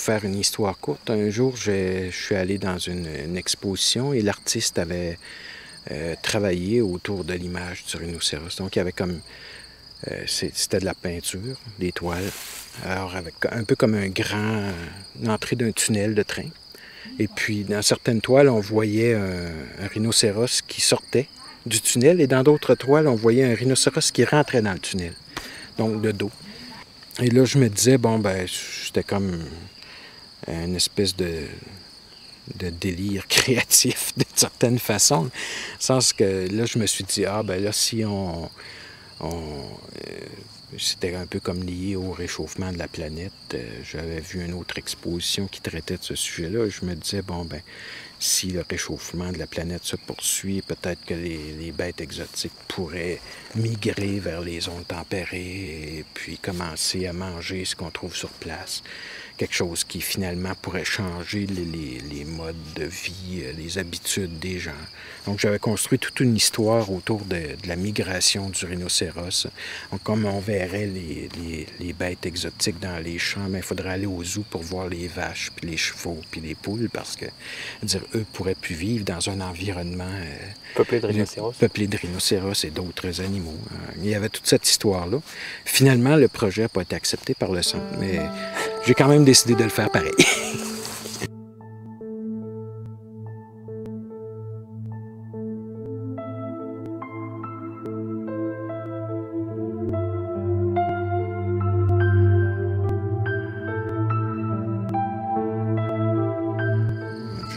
faire une histoire courte, un jour, je suis allé dans une exposition et l'artiste avait travaillé autour de l'image du rhinocéros. Donc, il y avait comme... c'était de la peinture, des toiles. Alors, avec un peu comme une entrée d'un tunnel de train. Et puis, dans certaines toiles, on voyait un rhinocéros qui sortait du tunnel et dans d'autres toiles, on voyait un rhinocéros qui rentrait dans le tunnel, donc de dos. Et là, je me disais, bon, ben, c'était comme une espèce de délire créatif d'une certaine façon. Dans le sens que là, je me suis dit, ah, ben là, si c'était un peu comme lié au réchauffement de la planète. J'avais vu une autre exposition qui traitait de ce sujet-là. Je me disais, bon, ben, si le réchauffement de la planète se poursuit, peut-être que les bêtes exotiques pourraient migrer vers les zones tempérées et puis commencer à manger ce qu'on trouve sur place. Quelque chose qui finalement pourrait changer les modes de vie, les habitudes des gens. Donc j'avais construit toute une histoire autour de la migration du rhinocéros. Donc, comme on verrait les bêtes exotiques dans les champs, il faudrait aller au zoo pour voir les vaches, puis les chevaux, puis les poules, parce que dire, eux pourraient plus vivre dans un environnement peuplé de rhinocéros. Peuplé de rhinocéros et d'autres animaux. Il y avait toute cette histoire-là. Finalement, le projet n'a pas été accepté par le centre, mais j'ai quand même décidé de le faire pareil.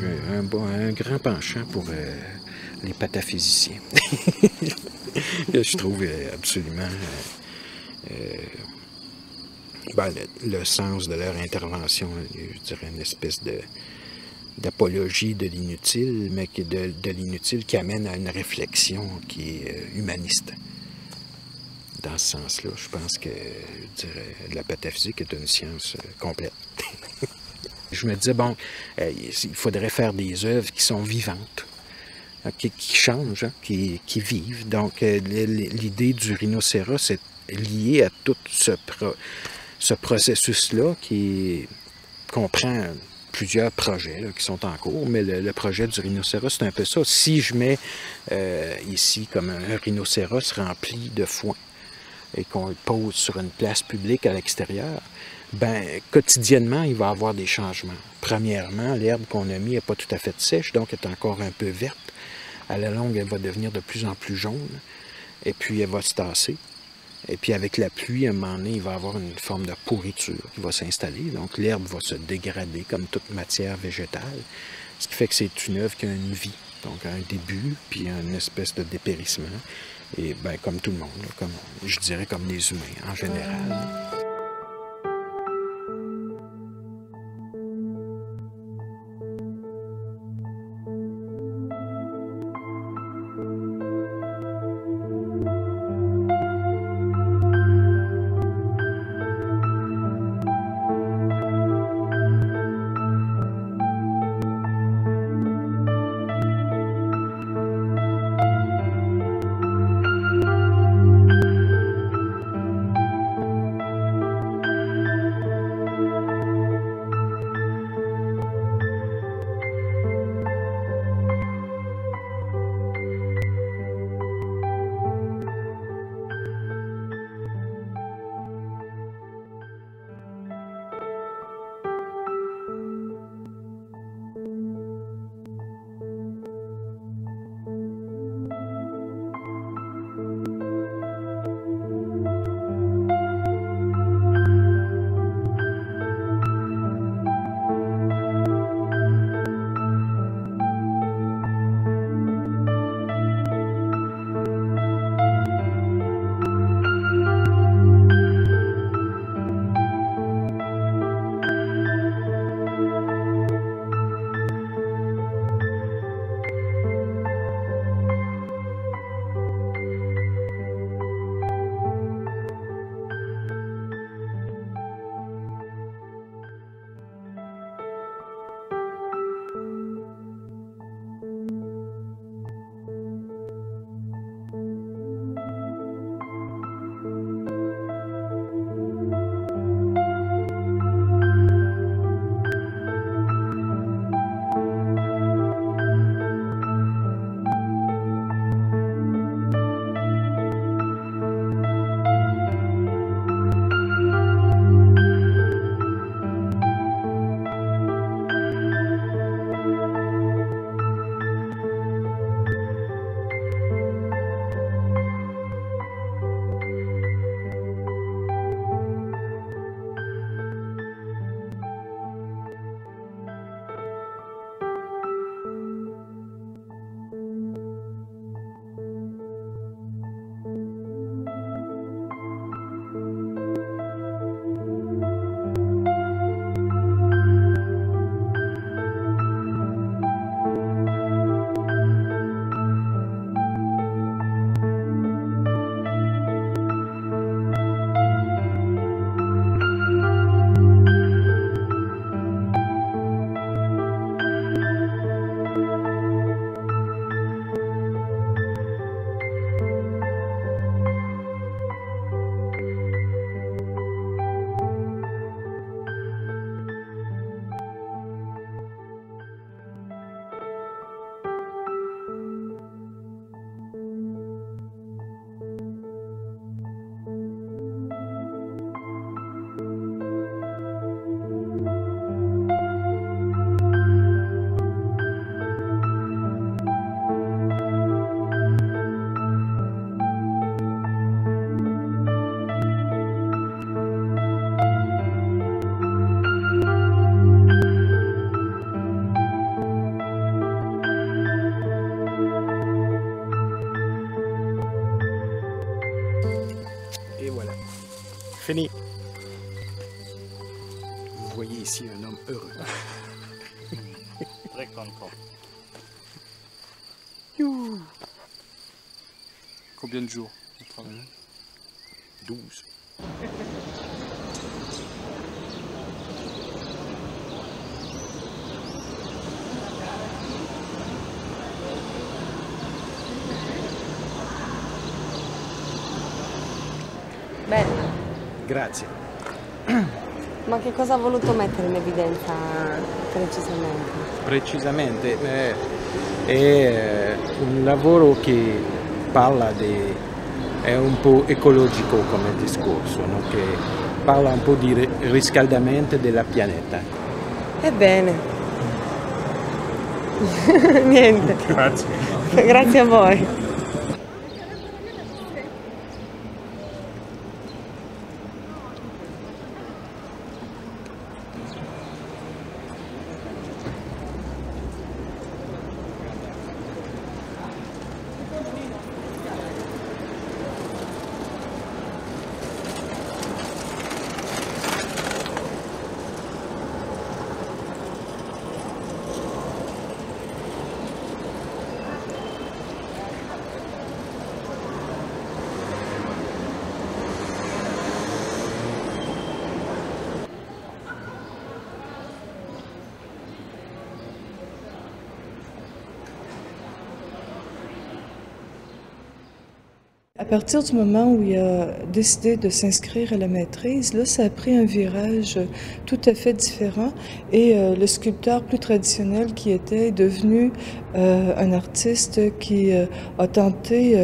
J'ai un grand penchant pour les pataphysiciens. Je trouve absolument le sens de leur intervention, je dirais une espèce d'apologie de l'inutile, mais de l'inutile qui amène à une réflexion qui est humaniste. Dans ce sens-là, je pense que je dirais, la pataphysique est une science complète. Je me disais, bon, il faudrait faire des œuvres qui sont vivantes, qui changent, qui vivent. Donc, l'idée du rhinocéros est liée à tout ce processus-là qui comprend plusieurs projets là, qui sont en cours, mais le projet du rhinocéros, c'est un peu ça. Si je mets ici comme un rhinocéros rempli de foin et qu'on le pose sur une place publique à l'extérieur, ben quotidiennement, il va y avoir des changements. Premièrement, l'herbe qu'on a mis n'est pas tout à fait sèche, donc elle est encore un peu verte. À la longue, elle va devenir de plus en plus jaune, et puis elle va se tasser. Et puis avec la pluie, à un moment donné, il va y avoir une forme de pourriture qui va s'installer. Donc l'herbe va se dégrader comme toute matière végétale, ce qui fait que c'est une œuvre qui a une vie, donc un début, puis une espèce de dépérissement. Et bien, comme tout le monde, comme, je dirais comme les humains en général. heureux. Très content. Youhou. Combien de jours de travail? 12. Bella. Grazie. Ma che cosa ha voluto mettere in evidenza precisamente? Precisamente è un lavoro che parla di... è un po' ecologico come discorso, no? Che parla un po' di riscaldamento della pianeta. Ebbene. Niente. Grazie. Grazie a voi. À partir du moment où il a décidé de s'inscrire à la maîtrise, là, ça a pris un virage tout à fait différent et le sculpteur plus traditionnel qui était devenu un artiste qui a tenté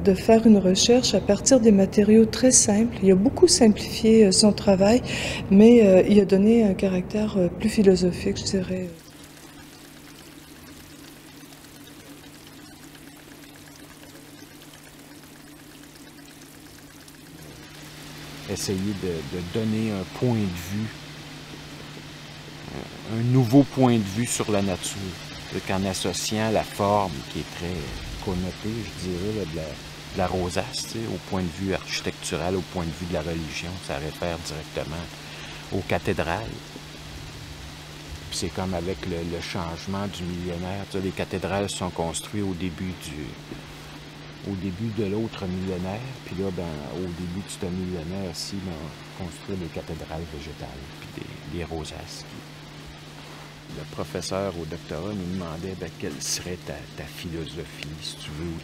de faire une recherche à partir des matériaux très simples. Il a beaucoup simplifié son travail, mais il a donné un caractère plus philosophique, je dirais. Essayer de donner un point de vue, un nouveau point de vue sur la nature. En associant la forme qui est très connotée, je dirais, là, de la rosace, au point de vue architectural, au point de vue de la religion, ça réfère directement aux cathédrales. Puis c'est comme avec le changement du millénaire. Les cathédrales sont construites au début de l'autre millénaire, puis là, au début de ce millénaire-ci, on construit des cathédrales végétales, puis des rosaces. Le professeur au doctorat nous demandait quelle serait ta philosophie, si tu veux, ou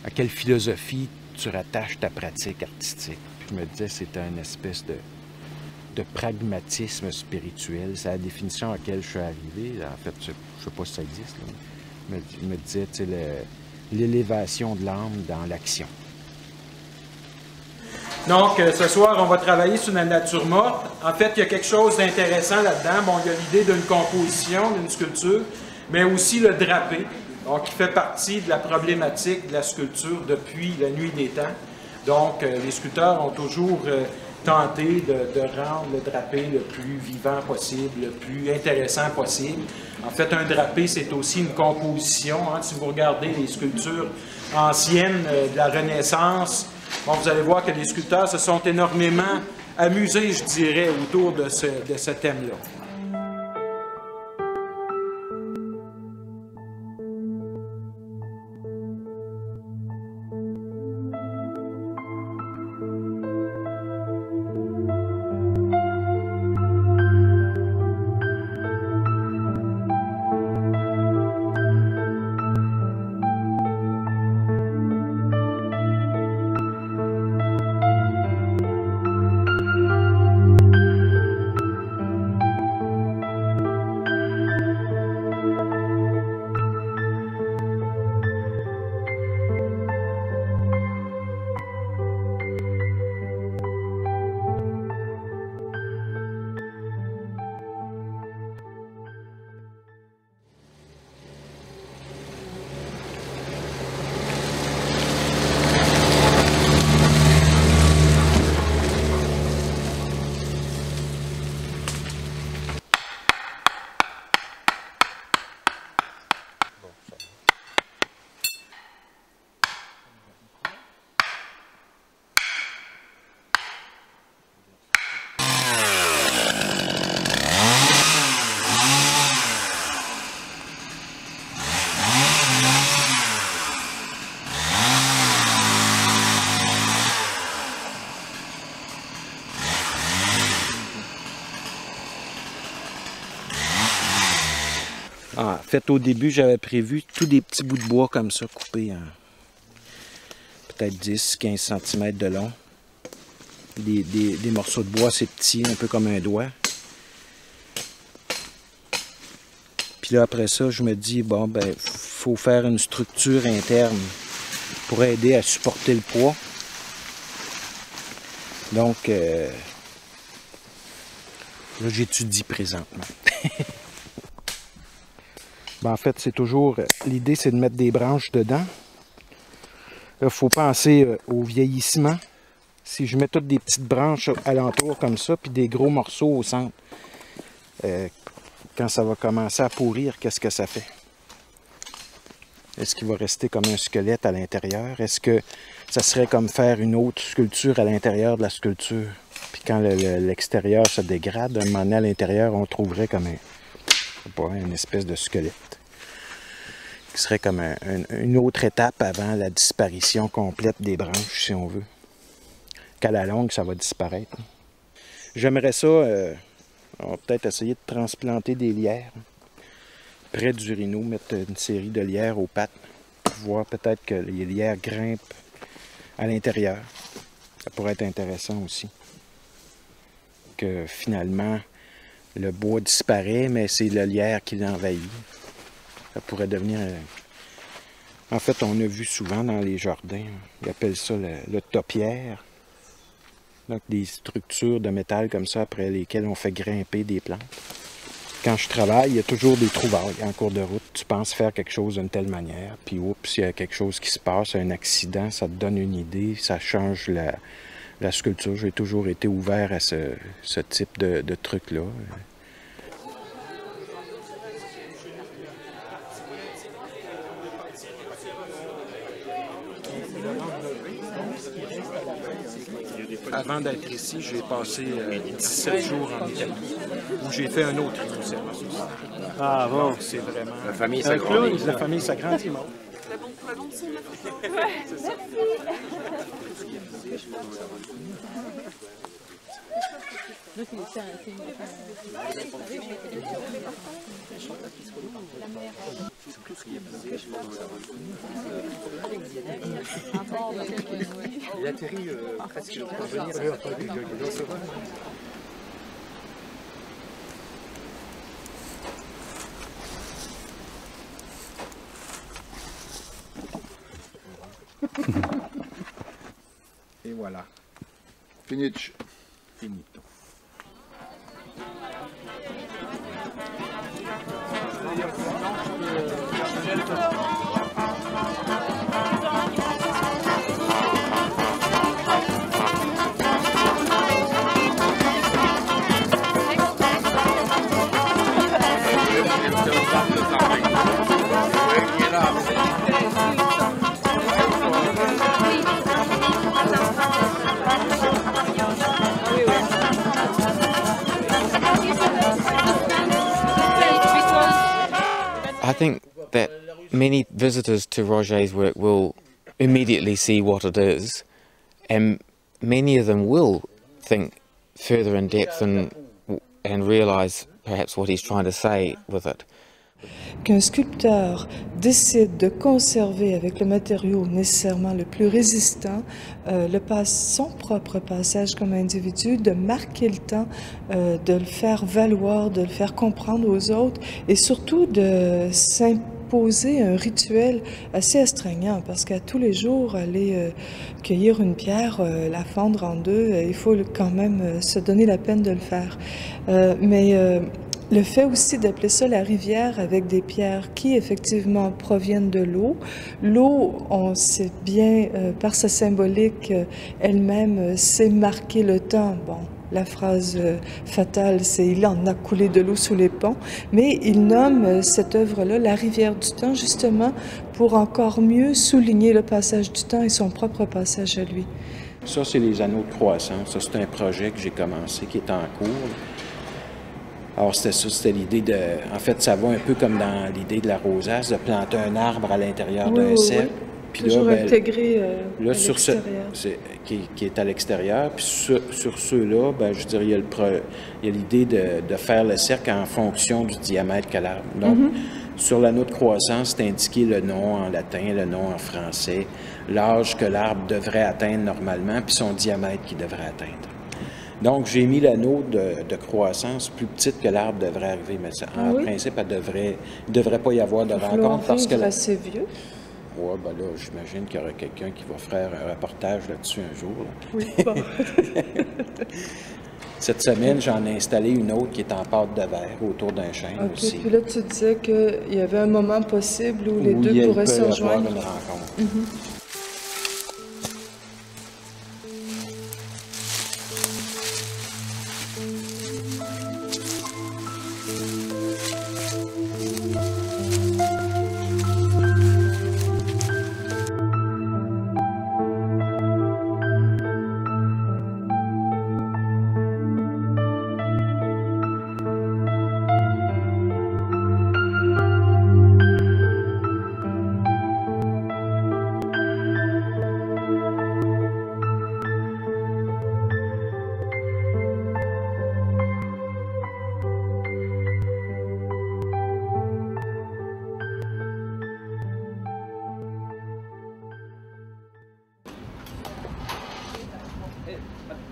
à quelle philosophie tu rattaches ta pratique artistique. Puis je me disais c'était une espèce de pragmatisme spirituel. C'est la définition à laquelle je suis arrivé. En fait, je ne sais pas si ça existe, là. Il me disait, tu sais, l'élévation de l'âme dans l'action. Donc, ce soir, on va travailler sur la nature morte. En fait, il y a quelque chose d'intéressant là-dedans. Bon, il y a l'idée d'une composition, d'une sculpture, mais aussi le drapé, donc qui fait partie de la problématique de la sculpture depuis la nuit des temps. Donc, les sculpteurs ont toujours tenté de rendre le drapé le plus vivant possible, le plus intéressant possible. En fait, un drapé, c'est aussi une composition. Hein. Si vous regardez les sculptures anciennes de la Renaissance, bon, vous allez voir que les sculpteurs se sont énormément amusés, je dirais, autour de ce thème-là. En fait, au début, j'avais prévu tous des petits bouts de bois comme ça, coupés en peut-être 10-15 cm de long. Des morceaux de bois assez petits, un peu comme un doigt. Puis là, après ça, je me dis, bon, ben, faut faire une structure interne pour aider à supporter le poids. Donc, là, j'étudie présentement. Ben, en fait, c'est toujours... L'idée, c'est de mettre des branches dedans. Là, il faut penser au vieillissement. Si je mets toutes des petites branches alentour comme ça, puis des gros morceaux au centre, quand ça va commencer à pourrir, qu'est-ce que ça fait? Est-ce qu'il va rester comme un squelette à l'intérieur? Est-ce que ça serait comme faire une autre sculpture à l'intérieur de la sculpture? Puis quand l'extérieur se dégrade, à un moment donné, à l'intérieur, on trouverait comme une espèce de squelette. Qui serait comme une autre étape avant la disparition complète des branches, si on veut. Qu'à la longue, ça va disparaître. J'aimerais ça, on va peut-être essayer de transplanter des lierres près du rhino, mettre une série de lierres aux pattes, pour voir peut-être que les lierres grimpent à l'intérieur. Ça pourrait être intéressant aussi. Que finalement, le bois disparaît, mais c'est le lierre qui l'envahit. Ça pourrait devenir... En fait, on a vu souvent dans les jardins, ils appellent ça le topiaire. Donc, des structures de métal comme ça, après lesquelles on fait grimper des plantes. Quand je travaille, il y a toujours des trouvailles en cours de route. Tu penses faire quelque chose d'une telle manière, puis oups, il y a quelque chose qui se passe, un accident, ça te donne une idée, ça change la sculpture. J'ai toujours été ouvert à ce type de truc-là. Avant d'être ici, j'ai passé 17 jours en Italie, où j'ai fait un autre rhinocéros. Ah bon? C'est vraiment... La famille s'agrandit. La famille s'agrandit. Il atterrit presque pour venir. Et voilà. Finito. Finito. I think that many visitors to Roger's work will immediately see what it is, and many of them will think further in depth and realise perhaps what he's trying to say with it. Qu'un sculpteur décide de conserver avec le matériau nécessairement le plus résistant son propre passage comme individu, de marquer le temps, de le faire valoir, de le faire comprendre aux autres et surtout de s'imposer un rituel assez astreignant parce qu'à tous les jours, aller cueillir une pierre, la fendre en deux, il faut quand même se donner la peine de le faire. Le fait aussi d'appeler ça la rivière avec des pierres qui effectivement proviennent de l'eau. L'eau, on sait bien par sa symbolique elle-même, sait marquer le temps. Bon, la phrase fatale, c'est « il en a coulé de l'eau sous les ponts », mais il nomme cette œuvre-là la rivière du temps justement pour encore mieux souligner le passage du temps et son propre passage à lui. Ça, c'est les anneaux de croissance. Ça, c'est un projet que j'ai commencé qui est en cours. Alors, c'était ça, c'était l'idée de... En fait, ça va un peu comme dans l'idée de la rosace, de planter un arbre à l'intérieur d'un cercle. Puis toujours là, ben, intégré là, à l'extérieur. qui est à l'extérieur. Puis sur ceux-là, ben, je dirais, il y a l'idée de faire le cercle en fonction du diamètre que l'arbre. Donc, sur la note de croissance, c'est indiqué le nom en latin, le nom en français, l'âge que l'arbre devrait atteindre normalement, puis son diamètre qu'il devrait atteindre. Donc, j'ai mis la note de croissance plus petite que l'arbre devrait arriver. Mais en principe, il ne devrait pas y avoir de rencontre parce que... assez vieux. Oui, ben là, j'imagine qu'il y aura quelqu'un qui va faire un reportage là-dessus un jour. Là. Oui, bon. Cette semaine, j'en ai installé une autre qui est en pâte de verre autour d'un chêne aussi. Puis là, tu disais qu'il y avait un moment possible où les deux pourraient se rejoindre. Une rencontre.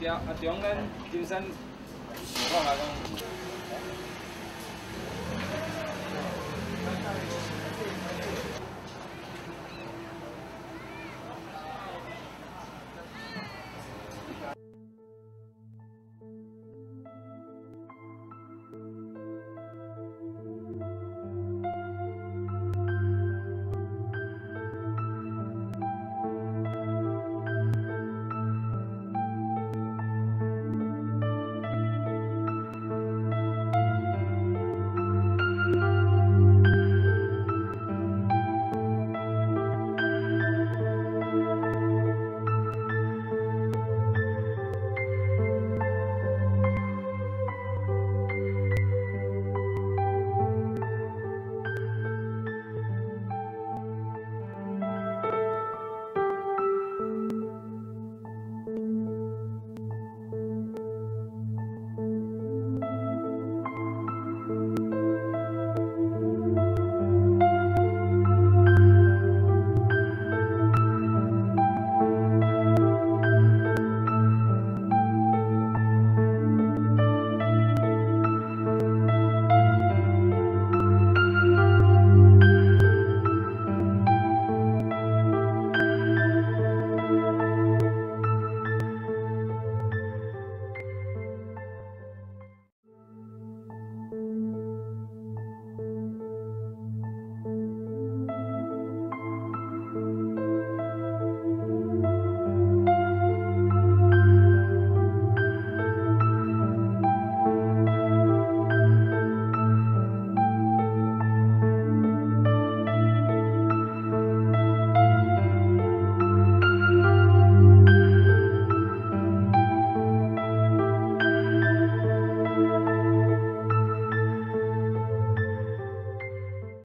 At yung kan, Jimson,